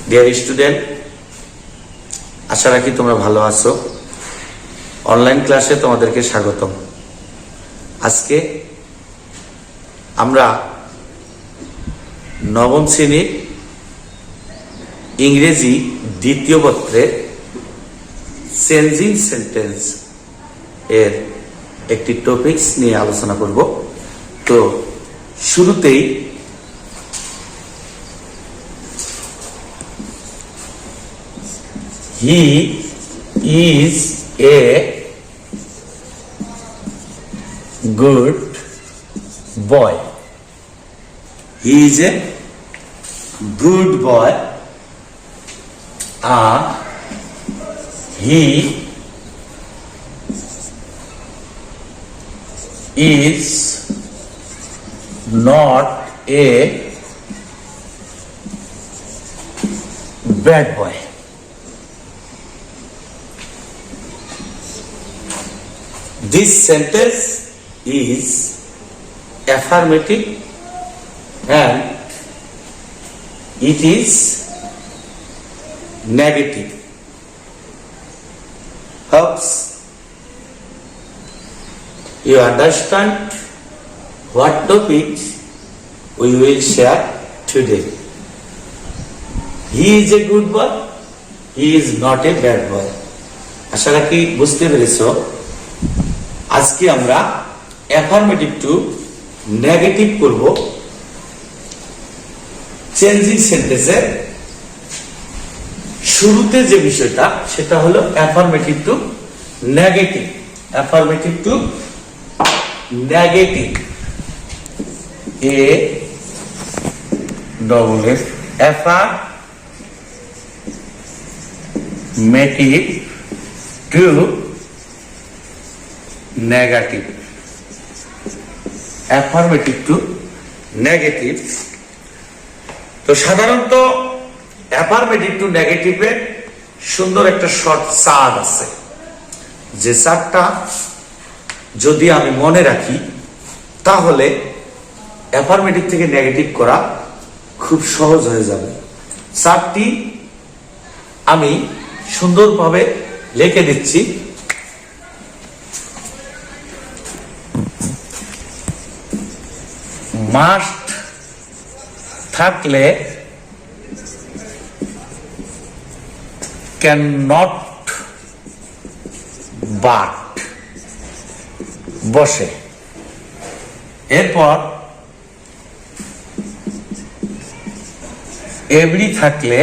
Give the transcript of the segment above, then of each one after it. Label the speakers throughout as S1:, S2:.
S1: Dear student, আশা রাখি তোমরা ভালো আছো। অনলাইন ক্লাসে তোমাদেরকে স্বাগতম। আজকে আমরা নবম শ্রেণীর ইংরেজি দ্বিতীয় পত্রে চেঞ্জিং সেন্টেন্স এর একটি টপিকস নিয়ে আলোচনা করব। তো শুরুতেই He is a good boy. He is a good boy. He is not a bad boy. This sentence is affirmative and it is negative. Hopes you understand what topic we will share today. He is a good boy. He is not a bad boy. আশা রাখি বুঝতে পেরেছো। আজকে আমরা affirmative two negative করব changing সেন্টেন্সের শুরুতে যে বিষয়টা সেটা হলো affirmative two negative. Affirmative two negative, এ double F, affirmative two negative. Affirmative two negative. তো সাধারণত অ্যাফার্মেটিভ টু নেগেটিভে সুন্দর একটা শর্ট চার্ট আছে, যে চার্টটা যদি আমি মনে রাখি তাহলে অ্যাফার্মেটিভ থেকে নেগেটিভ করা খুব সহজ হয়ে যাবে। চার্টটি আমি সুন্দরভাবে লিখে দিচ্ছি। মাস্ট থাকলে ক্যান নট বাট বসে। এরপর এভরি থাকলে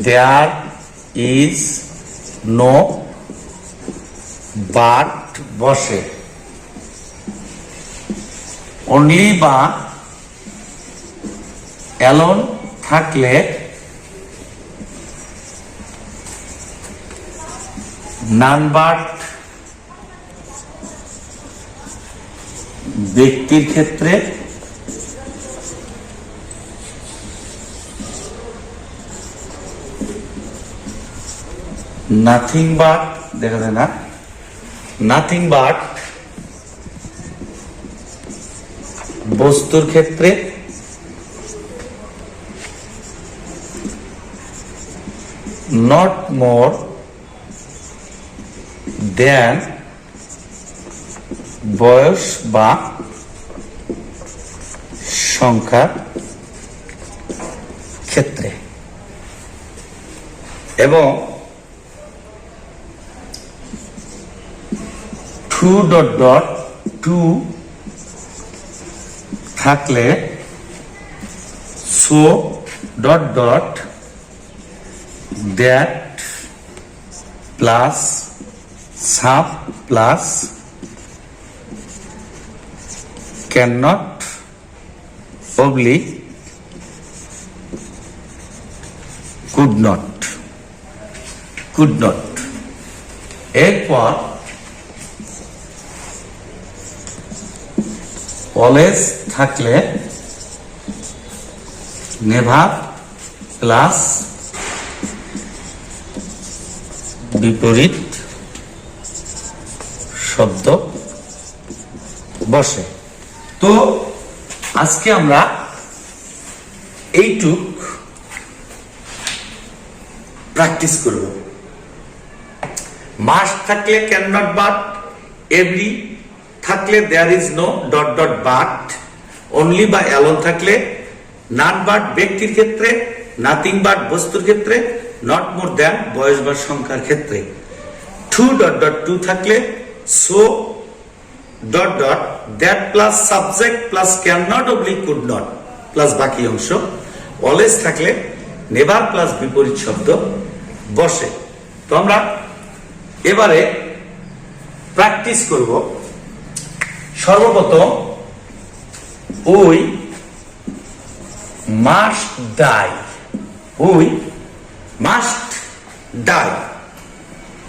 S1: দেয়ার ইজ নো বাট বসে। অনলি বা অ্যালোন থাকলে নান বাট ব্যক্তির ক্ষেত্রে নাথিং বাট, দেখা যায় না, নাথিং বাট বস্তুর ক্ষেত্রে নট মোর দেন বয়স বা সংখ্যার ক্ষেত্রে। এবং টু ডট ডট টু থাকলে so dot dot that plus sub plus can not oblique could not, could not. এরপর অলওয়েজ থাকলে নেভার প্লাস বিপরীত শব্দ বসে। তো আজকে আমরা এইটুক প্র্যাকটিস করব। মাস্ট থাকলে ক্যান নট বাট, এভরি থাকলে there is no dot dot but, only বা অ্যালোন থাকলে, নান বাট ব্যক্তির ক্ষেত্রে, নাথিং বাট বস্তুর ক্ষেত্রে, নট মোর দ্যান বয়স বা সংখ্যার ক্ষেত্রে, টু ডট ডট টু থাকলে, so dot dot that plus subject plus can not oblique could not plus বাকি অংশ, অলওয়েজ থাকলে নেভার প্লাস বিপরীত শব্দ বসে। তো আমরা এবারে প্র্যাকটিস করব। সর্বপ্রথম we must die, we must die.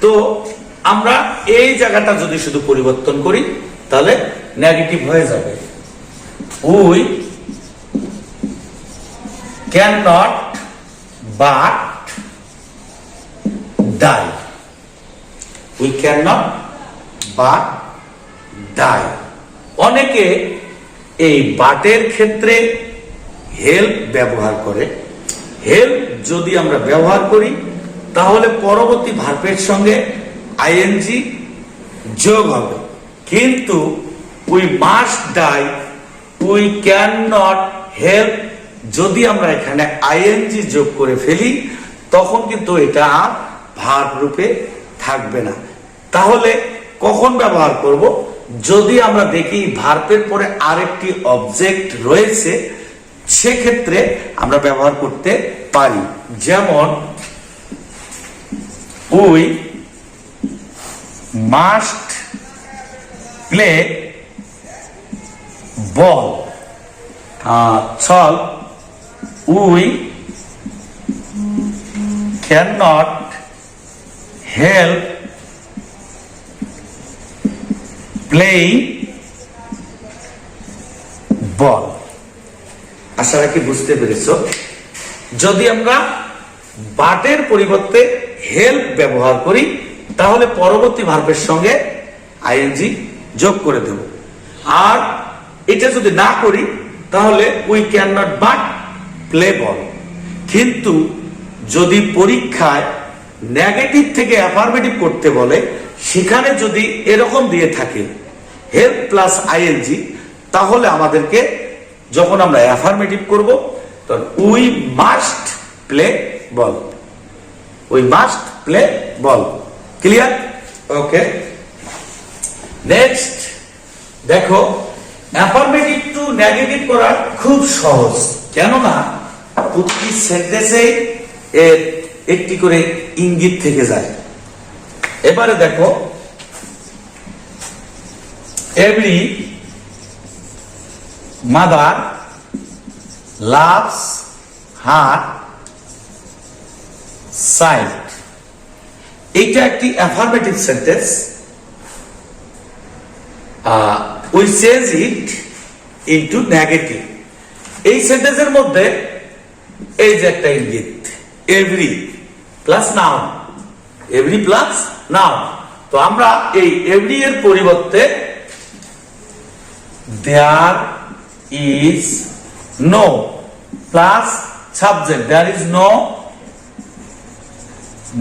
S1: তো আমরা এই জায়গাটা যদি শুধু পরিবর্তন করি তাহলে নেগেটিভ হয়ে যাবে। We can not but die, we can not but die. অনেকে এই বাটের ক্ষেত্রে হেল্প ব্যবহার করে। হেল্প যদি আমরা ব্যবহার করি তাহলে পরবর্তী ভার্বের সঙ্গে আইএনজি যোগ হবে, কিন্তু we must die, we can not help যদি আমরা এখানে আইএনজি যোগ করে ফেলি তখন কিন্তু এটা আর ভার্ব রূপে থাকবে না। তাহলে কখন ব্যবহার করব? যদি আমরা দেখি ভার্বের পরে আরেকটি অবজেক্ট রয়েছে, সেক্ষেত্রে আমরা ব্যবহার করতে পারি। যেমন উই মাস্ট প্লে বল, চল we can not help playing ball. আশা রাখি বুঝতে পেরেছ। যদি আমরা বাটের পরিবর্তে হেল্প ব্যবহার করি তাহলে পরবর্তী ভার্বের সঙ্গে আইএনজি যোগ করে দেব। আর এটা যদি না করি তাহলে we can not play ball বল। কিন্তু যদি পরীক্ষায় নেগেটিভ থেকে অ্যাফার্মেটিভ করতে বলে, সেখানে যদি এরকম দিয়ে থাকে হেল্প প্লাস আইএনজি, তাহলে আমাদেরকে যখন আমরা অ্যাফার্মেটিভ করব তখন we must play ball, we must play ball. Clear? Okay. Next দেখো, অ্যাফার্মেটিভ টু নেগেটিভ করা খুব সহজ, কেননা প্রতিটি সেন্টেন্সে এর একটি করে ইঙ্গিত থেকে যায়। এবারে দেখো, every mother loves her child, এইটা একটি affirmative sentence. We change it into negative. এই সেন্টেন্সের মধ্যে এই যে একটা ইঙ্গিত, every plus noun, every plus noun. তো আমরা এই এভরি এর পরিবর্তে there is no plus subject, there is no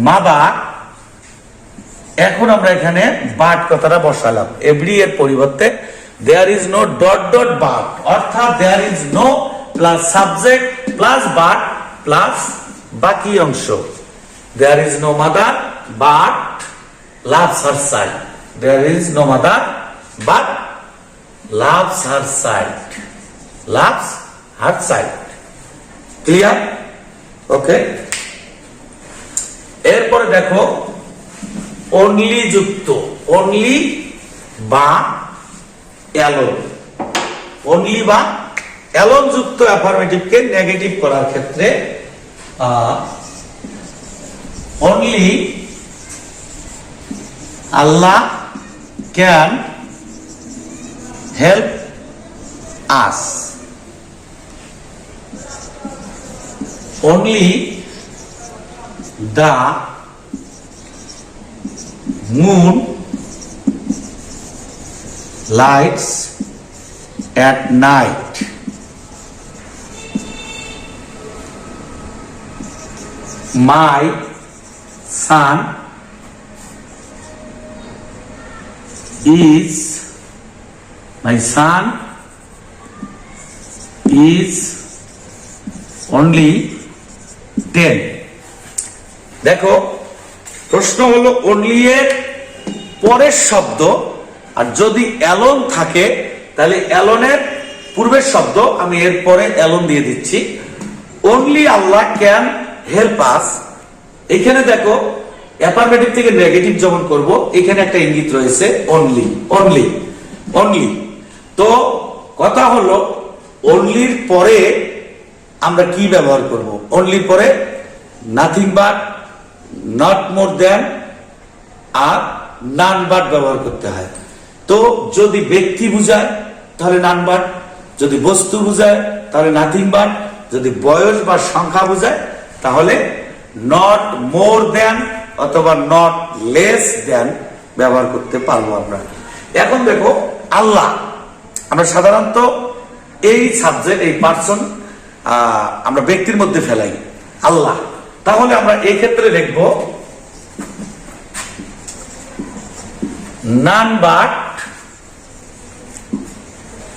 S1: mother. এখন আমরা এখানে বাট কথাটা বসালাম, এভরি এর পরিবর্তে there is no dot dot but, অর্থাৎ there is no plus subject plus but plus বাকি অংশ। There is no mother but loves her child, there is no mother but loves her child, loves her child. Clear? Okay. এরপরে দেখো, only যুক্ত, only বা alone, only বা alone যুক্ত অ্যাফার্মেটিভকে negative করার ক্ষেত্রে only Allah can help us, only the moon lights at night, my son is my son is only 10. দেখো প্রশ্ন হলো only এর পরের শব্দ, আর যদি অ্যালোন থাকে তাহলে অ্যালোনের পূর্বের শব্দ আমি এর পরে অ্যালোন দিয়ে দিচ্ছি। only Allah can help us, এখানে দেখো অ্যাফারমেটিভ থেকে নেগেটিভ যখন করব এখানে একটা ইঙ্গিত রয়েছে only only only। তো কথা হলো onlyর পরে আমরা কি ব্যবহার করব? onlyর পরে nothing but, not more than আর নান বাট ব্যবহার করতে হয়। তো যদি ব্যক্তি বুঝায় তাহলে নান বাট, যদি বস্তু বুঝায় তাহলে নাথিং বাট, যদি বয়স বা সংখ্যা বুঝায় তাহলে নট মোর দ্যান অথবা নট লেস দ্যান ব্যবহার করতে পারবো আমরা। এখন দেখো আল্লাহ, আমরা সাধারণত এই সাবজেক্ট, এই পার্সন আমরা ব্যক্তির মধ্যে ফেলাই আল্লাহ, তাহলে আমরা এই ক্ষেত্রে লিখব none but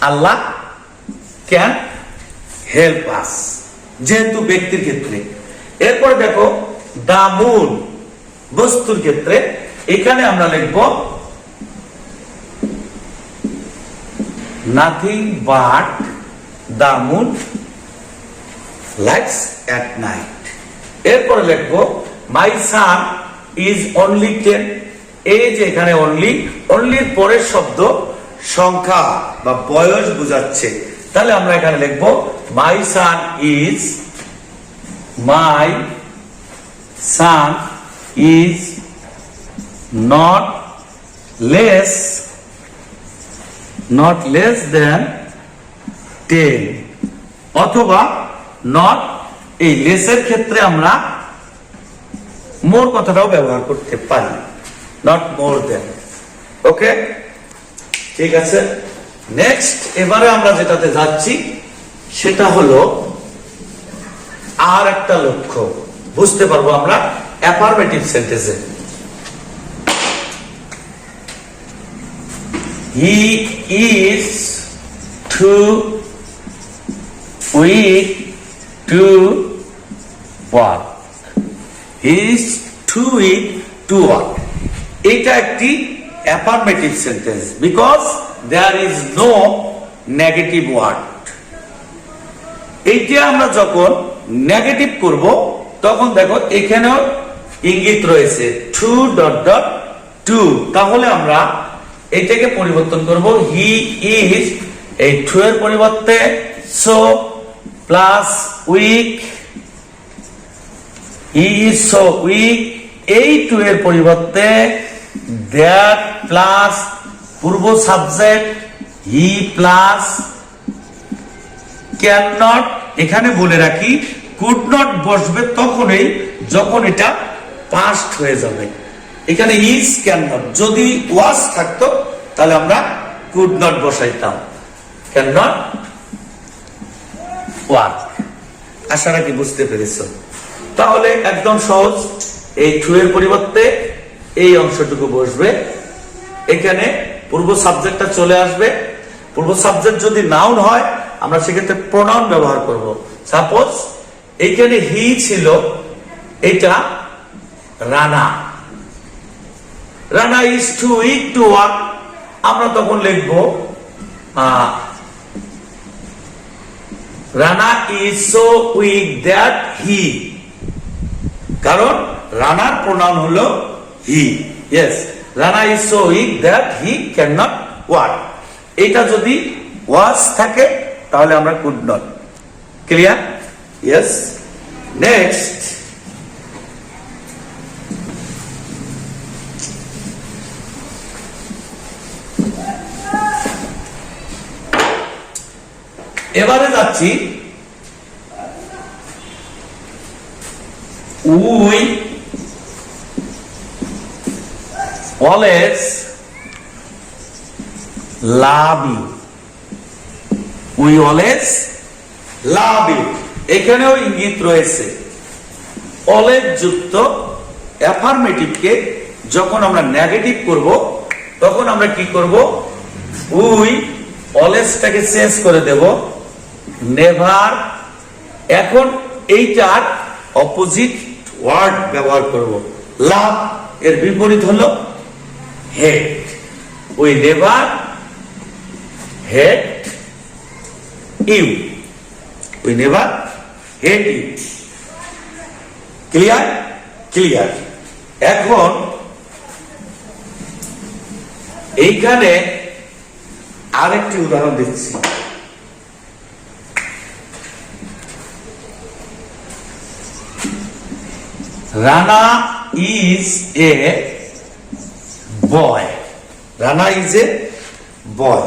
S1: Allah can help us, যেহেতু ব্যক্তির ক্ষেত্রে। এরপর দেখো দা মুন বস্তুর ক্ষেত্রে, এখানে আমরা লিখব nothing but the moon lights at night. এরপরে লিখব মাই সান ইজ অনলি 10, এই যে এখানে অনলি, অনলির পরের শব্দ সংখ্যা বা বয়স বোঝাচ্ছে, তাহলে আমরা এখানে লিখব my son is, my son is not less than 10, অথবা not, এই লেসের ক্ষেত্রে আমরা মোর কথাটাও ব্যবহার করতে পারি, not more than। ওকে, ঠিক আছে। নেক্সট এবারে আমরা যেটাতে যাচ্ছি সেটা হলো আর একটা লক্ষ্য বুঝতে পারবো আমরা অ্যাফারমেটিভ সেন্টেন্সে। He is too weak to walk. He is too weak to walk. এটা একটি affirmative sentence because there is no negative word. এইটা আমরা যখন নেগেটিভ করব তখন দেখো এখানেও ইঙ্গিত রয়েছে টু ডট ডট টু, তাহলে আমরা এটাকে পরিবর্তন করব হি ইজ, এই টু এর পরিবর্তে so plus weak, he is so weak, এই টু এর পরিবর্তে দ্যাট প্লাস পূর্ব subject he plus can not. এখানে বলে রাখি কুড নট বসবে তখনই যখন এটা পাস্ট হয়ে যাবে। এখানে ইজ ক্যান নট, যদি ওয়াজ থাকতো তাহলে আমরা কুড নট বসাইতাম, ক্যান নট ওয়ার্ক। আশা রাখি বুঝতে পেরেছ। তাহলে একদম সহজ, এই টু এর পরিবর্তে এই অংশটুকু বসবে, এখানে পূর্ব সাবজেক্টটা চলে আসবে। পূর্ব সাবজেক্ট যদি নাউন হয় আমরা সেক্ষেত্রে প্রোনাউন ব্যবহার করব। সাপোজ এইখানে হি ছিল, এটা Rana, Rana is too weak to work, আমরা তখন লিখব Rana is so weak that he, কারণ রানার প্রোনাউন হলো he. Yes, Rana is so weak that he cannot not ওয়ার্ক। এটা যদি ওয়াজ থাকে তাহলে আমরা could not. Clear? Yes. Next এবারে যাচ্ছি we always love you, we always love you. এখানেও ইঙ্গিত রয়েছে অলওয়েজ যুক্ত অ্যাফার্মেটিভকে যখন আমরা নেগেটিভ করব তখন আমরা কি করব, উই অলওয়েজটাকে চেঞ্জ করে দেব নেভার। এখন এইটার অপোজিট ওয়ার্ড ব্যবহার করব, লাভ এর বিপরীত হলো hate. We never hate you, we never hate you. Clear? Clear. এখন এইখানে আরেকটি উদাহরণ দিচ্ছি। Rana is a boy, Rana is a boy,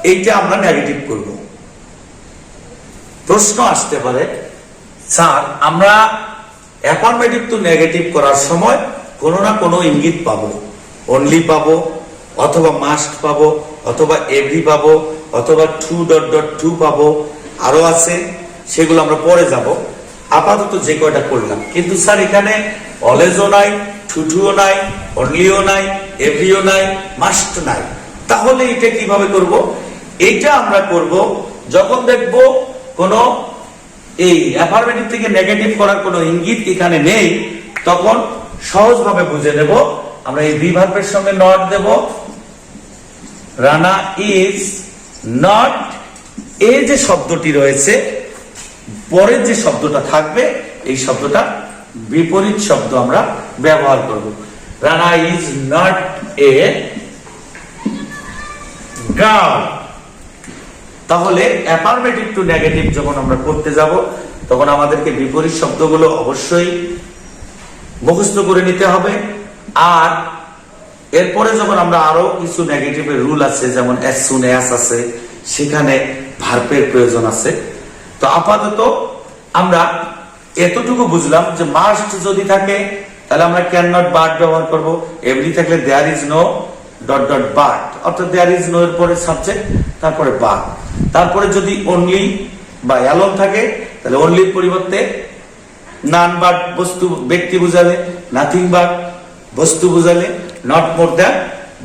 S1: এইটা আমরা নেগেটিভ করব। প্রশ্ন আসতে পারে, স্যার আমরা অ্যাফার্মেটিভ টু নেগেটিভ করার সময় কোনো না কোনো ইঙ্গিত পাবো, অনলি পাবো, অথবা মাস্ট পাবো, অথবা এভরি পাবো, অথবা টু ডট ডট টু পাবো, আরো আছে, সেগুলো আমরা পরে যাব। আপাতত যে কয়টা করলাম, কিন্তু স্যার এখানে অলওয়েজও নাই, টুও নাই, অনলিও নাই, এভরিও নাই, মাস্ট নাই, তাহলে এটা কিভাবে করব? এইটা আমরা করব যখন দেখব কোন এই অ্যাফার্মেটিভ থেকে নেগেটিভ করার কোনো ইঙ্গিত এখানে নেই, তখন সহজভাবে বুঝে নেব। আমরা এই বি ভার্বের সঙ্গে নট দেব, রানা ইজ নট, এই যে শব্দটি রয়েছে পরের যে শব্দটা থাকবে এই শব্দটা বিপরীত শব্দ আমরা ব্যবহার করব। Rana is not a girl. তাহলে অ্যাফার্মেটিভ টু নেগেটিভ যখন আমরা করতে যাব তখন আমাদেরকে বিপরীত শব্দগুলো অবশ্যই মুখস্থ করে নিতে হবে। আর এরপরে যখন আমরা আরো কিছু নেগেটিভের রুল আছে, যেমন অ্যাজ সুন অ্যাজ আছে, সেখানে ভার্বের প্রয়োজন আছে। তো আপাতত আমরা এতটুকু বুঝলাম যে মাস্ট যদি থাকে তাহলে আমরা ক্যান নট বাট ব্যবহার করব, এভরি থাকলে there is no dot dot but, অর্থাৎ দেয়ার ইজ নো এর পরে সাবজেক্ট, তারপরে বাট। তারপরে যদি অনলি বা অ্যালোন থাকে তাহলে অনলির পরিবর্তে নান বাট বস্তু ব্যক্তি বুঝালে, নাথিং বাট বস্তু বুঝালে, নট মোর দ্যান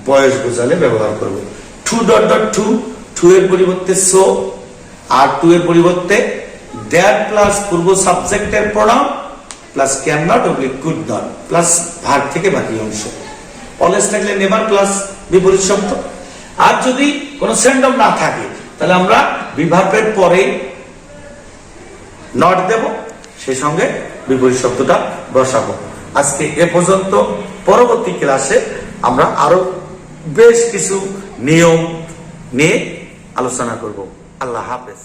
S1: বয়স বুঝালে ব্যবহার করব। Too dot dot to, to এর পরিবর্তে সো, আর টু এর পরিবর্তে দ্যাট প্লাস পূর্ব সাবজেক্টের pronoun plus can not oblique could not plus verb থেকে বাকি অংশ। অলওয়েজ থাকলে নেভার প্লাস বিপরীত শব্দ। আর যদি কোনো সেন্ডম না থাকে তাহলে আমরা বিভার্বের পরে নট দেব, সেই সঙ্গে বিপরীত শব্দটা বসাবো। আজকে এ পর্যন্ত। পরবর্তী ক্লাসে আমরা আরো বেশ কিছু নিয়ম নিয়ে আলোচনা করব। আল্লাহ হাফেজ।